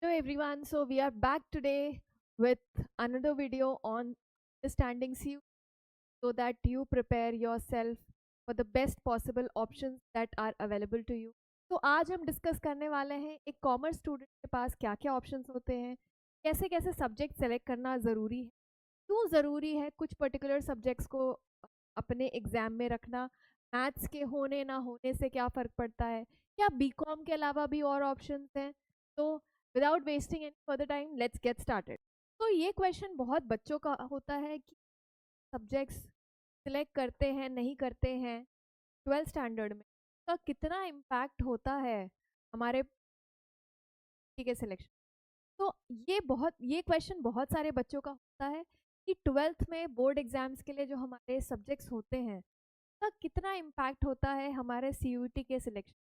Hello everyone, so we are back today with another video on understanding CU so that you prepare yourself for the best possible options that are available to you. तो आज हम discuss करने वाले हैं एक commerce student के पास क्या क्या ऑप्शंस होते हैं, कैसे कैसे सब्जेक्ट सेलेक्ट करना ज़रूरी है, क्यों ज़रूरी है कुछ पर्टिकुलर सब्जेक्ट्स को अपने एग्ज़ाम में रखना, मैथ्स के होने ना होने से क्या फ़र्क पड़ता है, क्या बीकॉम के अलावा भी और ऑप्शंस हैं। तो without wasting any further time let's get started. तो ये क्वेश्चन बहुत बच्चों का होता है कि सब्जेक्ट्स सिलेक्ट करते हैं नहीं करते हैं ट्वेल्थ स्टैंडर्ड में, का कितना इम्पैक्ट होता है हमारे के सिलेक्शन। तो ये क्वेश्चन बहुत सारे बच्चों का होता है कि ट्वेल्थ में बोर्ड एग्जाम्स के लिए जो हमारे सब्जेक्ट्स होते हैं का कितना इम्पैक्ट होता है हमारे सीयूईटी के सिलेक्शन।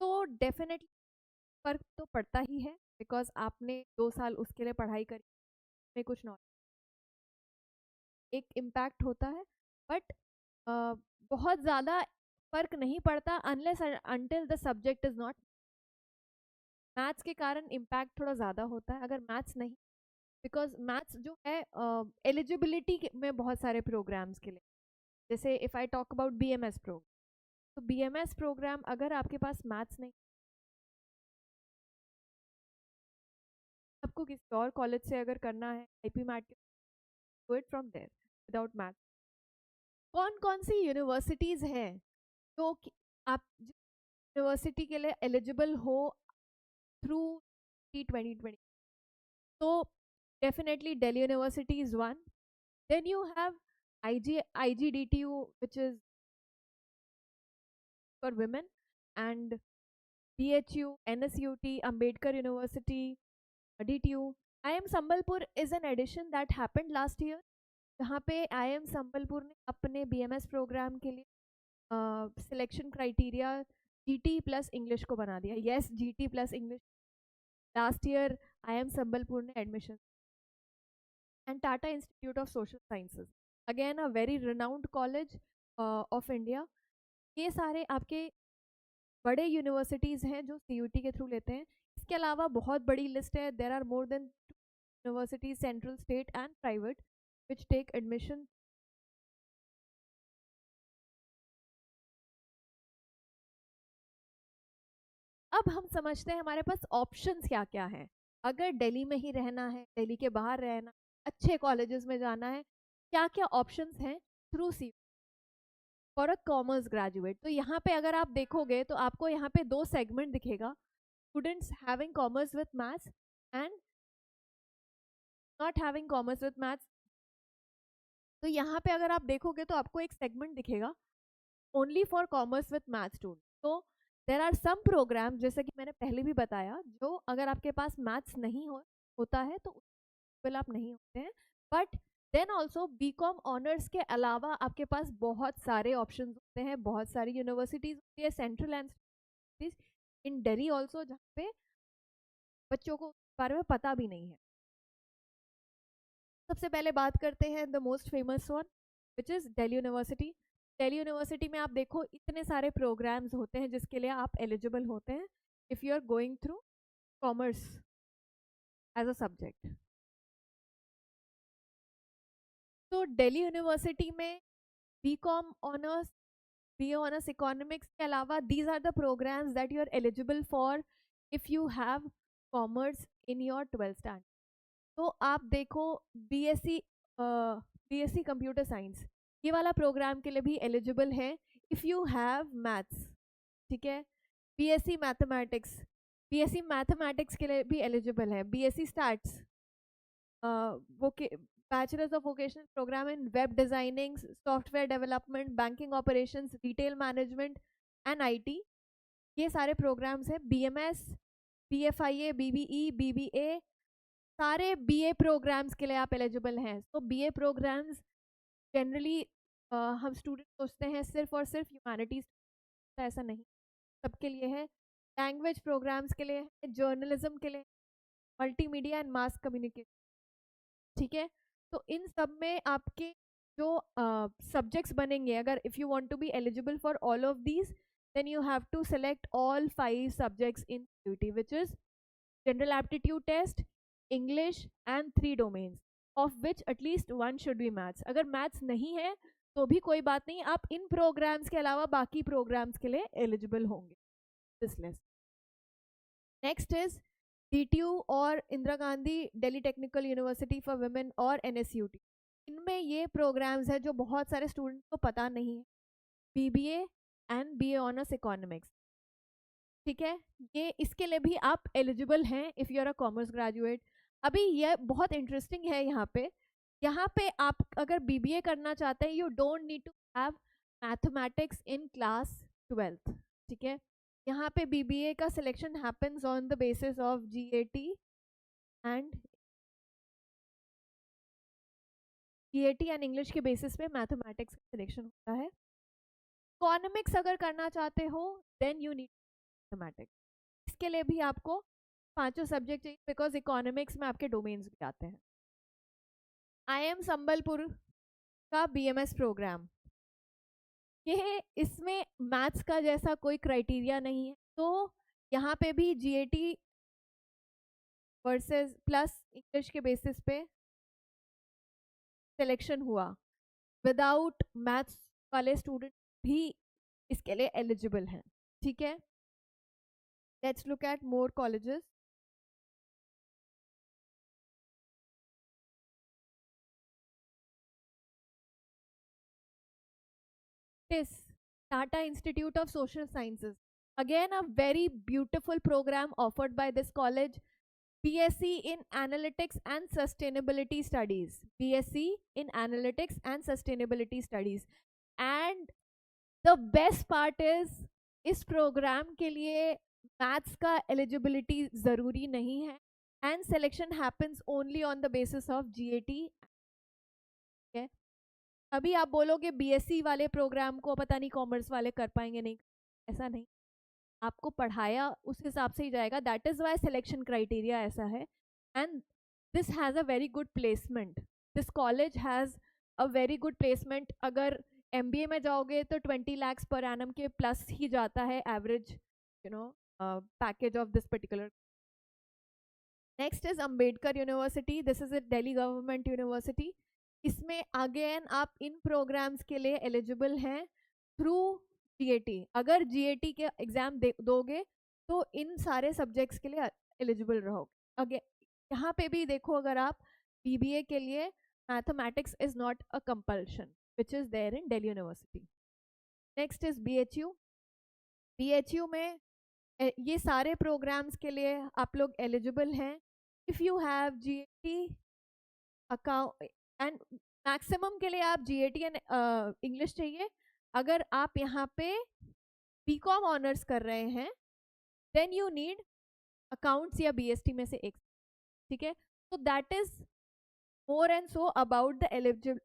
तो डेफिनेटली फ़र्क तो पड़ता ही है बिकॉज आपने 2 साल उसके लिए पढ़ाई करी में कुछ नॉलेज एक इम्पैक्ट होता है, बट बहुत ज़्यादा फ़र्क नहीं पड़ता unless until the subject is not. Maths के कारण इम्पैक्ट थोड़ा ज़्यादा होता है अगर मैथ्स नहीं, बिकॉज मैथ्स जो है एलिजिबिलिटी में बहुत सारे प्रोग्राम्स के लिए, जैसे if I talk about BMS programme, तो बीएमएस प्रोग्राम अगर आपके पास मैथ्स नहीं, आपको किसी और कॉलेज से अगर करना है आईपी मैट के, do it from there without maths. कौन कौन सी यूनिवर्सिटीज़ हैं जो आप यूनिवर्सिटी के लिए एलिजिबल हो थ्रू 2020? तो definitely Delhi University is one, then you have IGDTU which is for women, and BHU, NSUT, Ambedkar University, DTU. IIM Sambalpur is an addition that happened last year, जहाँ पे IIM Sambalpur ने अपने BMS programme के लिए selection criteria GT plus English को बना दिया। Yes, GT plus English last year IIM Sambalpur ने admission, and Tata institute of social sciences, again a very renowned college of India. ये सारे आपके बड़े यूनिवर्सिटीज़ हैं जो CUT के थ्रू लेते हैं। इसके अलावा बहुत बड़ी लिस्ट है, there are more than universities central, state and private which take admission. अब हम समझते हैं हमारे पास ऑप्शंस क्या क्या हैं। अगर दिल्ली में ही रहना है, दिल्ली के बाहर रहना, अच्छे कॉलेजेस में जाना है, क्या क्या ऑप्शंस हैं through CUT for a commerce graduate. तो यहाँ पे अगर आप देखोगे तो आपको यहाँ पे 2 सेगमेंट दिखेगा, students having commerce with maths and not having commerce with maths. तो यहाँ पे अगर आप देखोगे तो आपको एक सेगमेंट दिखेगा only for commerce with maths student. तो देर आर सम प्रोग्राम, जैसे कि मैंने पहले भी बताया, जो अगर आपके पास मैथ्स नहीं होता है तो बिल आप नहीं होते हैं, but then also BCom honours के अलावा आपके पास बहुत सारे ऑप्शन होते हैं, बहुत सारी यूनिवर्सिटीज होती है central and in Delhi also, जहाँ पे बच्चों को बारे में पता भी नहीं है। सबसे पहले बात करते हैं the most famous one which is Delhi university. Delhi University में आप देखो इतने सारे प्रोग्राम्स होते हैं जिसके लिए आप एलिजिबल होते हैं if you are going through commerce as a subject. तो दिल्ली यूनिवर्सिटी में BCom honours, BA honours economics के अलावा these are the programmes that you are eligible for if you have commerce in your 12th standard. तो आप देखो BSc computer science, ये वाला programme के लिए भी एलिजिबल है इफ़ यू हैव मैथ्स, ठीक है। BSc मैथमेटिक्स, BSc मैथमेटिक्स के लिए भी एलिजिबल है। BSc stats, bachelors of vocational programme in web designing, software development, banking operations, retail management and IT, ये सारे प्रोग्राम्स हैं। BMS, BFIA, BBE, BBA, सारे BA प्रोग्राम्स के लिए आप एलिजिबल हैं। तो BA प्रोग्राम्स जनरली हम स्टूडेंट सोचते हैं सिर्फ और सिर्फ ह्यूमैनिटीज़, ऐसा नहीं, सबके लिए है। लैंग्वेज प्रोग्राम्स के लिए है, जर्नलिज्म के लिए, मल्टीमीडिया एंड मास कम्युनिकेशन, ठीक है। तो इन सब में आपके जो सब्जेक्ट्स बनेंगे, अगर if you want to be eligible for all of these, then you have to select all 5 subjects in CUT, which is general aptitude test, English and 3 domains of which at least 1 should be maths. अगर maths नहीं है तो भी कोई बात नहीं, आप इन programmes के अलावा बाकी प्रोग्राम्स के लिए एलिजिबल होंगे this list. Next is DTU और Indira Gandhi Delhi technical university for women और NSUT. इनमें ये प्रोग्राम्स है जो बहुत सारे स्टूडेंट्स को पता नहीं है. BBA and BA honours economics. ठीक है, ये इसके लिए भी आप एलिजिबल हैं if you are a commerce graduate. अभी ये बहुत इंटरेस्टिंग है. यहाँ पे आप अगर BBA करना चाहते हैं, you don't need to have mathematics in class 12th. ठीक है, यहाँ पे BBA का selection happens on the basis of and GAT and English के बेसिस पे मैथमेटिक्स का सिलेक्शन होता है. इकोनॉमिक्स अगर करना चाहते हो देन यू नीड मैथमेटिक्स. इसके लिए भी आपको 5 सब्जेक्ट चाहिए बिकॉज इकोनॉमिक्स में आपके डोमेन्स भी आते हैं. IIM संबलपुर का BMS प्रोग्राम, ये इसमें मैथ्स का जैसा कोई क्राइटेरिया नहीं है. तो यहाँ पे भी GAT वर्सेस प्लस इंग्लिश के बेसिस पे सिलेक्शन हुआ. विदाउट मैथ्स वाले स्टूडेंट भी इसके लिए एलिजिबल हैं. ठीक है, let's look at more colleges. Tata Institute of Social Sciences. Again, a very beautiful program offered by this college. BSc in Analytics and Sustainability Studies. BSc in Analytics and Sustainability Studies. And the best part is, इस programme के लिए maths का eligibility ज़रूरी नहीं है and selection happens only on the basis of GAT. okay? अभी आप बोलोगे BSc वाले प्रोग्राम को पता नहीं कॉमर्स वाले कर पाएंगे, नहीं, ऐसा नहीं. आपको पढ़ाया उस हिसाब से ही जाएगा. That is why selection criteria ऐसा है. And this has a very good placement. This college has a very good placement. अगर MBA में जाओगे तो 20 lakhs पर एनम के प्लस ही जाता है average package of this particular. Next is Ambedkar university. This is a Delhi government university. इसमें again आप इन programmes के लिए एलिजिबल हैं थ्रू GAT. अगर GAT के एग्जाम दोगे तो इन सारे सब्जेक्ट्स के लिए एलिजिबल रहोगे. अगे यहाँ पे भी देखो, अगर आप BBA के लिए mathematics is not a compulsion which is there in Delhi University. Next is BHU. BHU में ये सारे प्रोग्राम्स के लिए आप लोग एलिजिबल हैं if you have GAT account. And maximum के लिए आप GAT एंड इंग्लिश चाहिए. अगर आप यहाँ पे BCom ऑनर्स कर रहे हैं देन यू नीड अकाउंट्स या BST में से एक. ठीक है, तो that is more and so about the eligible.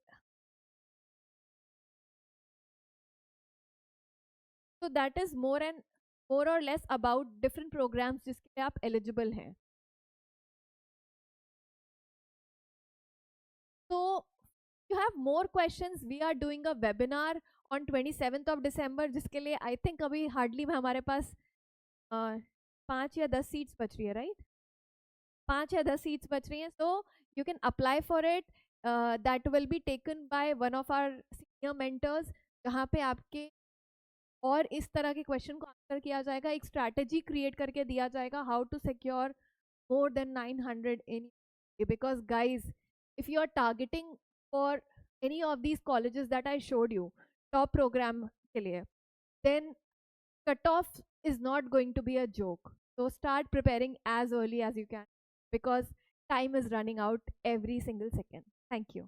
तो दैट इज मोर और लेस अबाउट डिफरेंट प्रोग्राम्स जिसके लिए आप एलिजिबल हैं. तो you have more questions, we are doing a webinar on 27th of December जिसके लिए आई थिंक अभी हार्डली में हमारे पास 5 या 10 सीट्स बच रही है. राइट, 5 या 10 सीट्स बच रही हैं. So you can apply for it. That will be taken by one of our senior mentors, जहाँ पे आपके और इस तरह के क्वेश्चन को आंसर किया जाएगा. एक स्ट्रैटेजी क्रिएट करके दिया जाएगा how to secure more than 900 in, because guys, if you are targeting for any of these colleges that I showed you top program के लिए, then cutoff is not going to be a joke. So start preparing as early as you can because time is running out every single second. Thank you.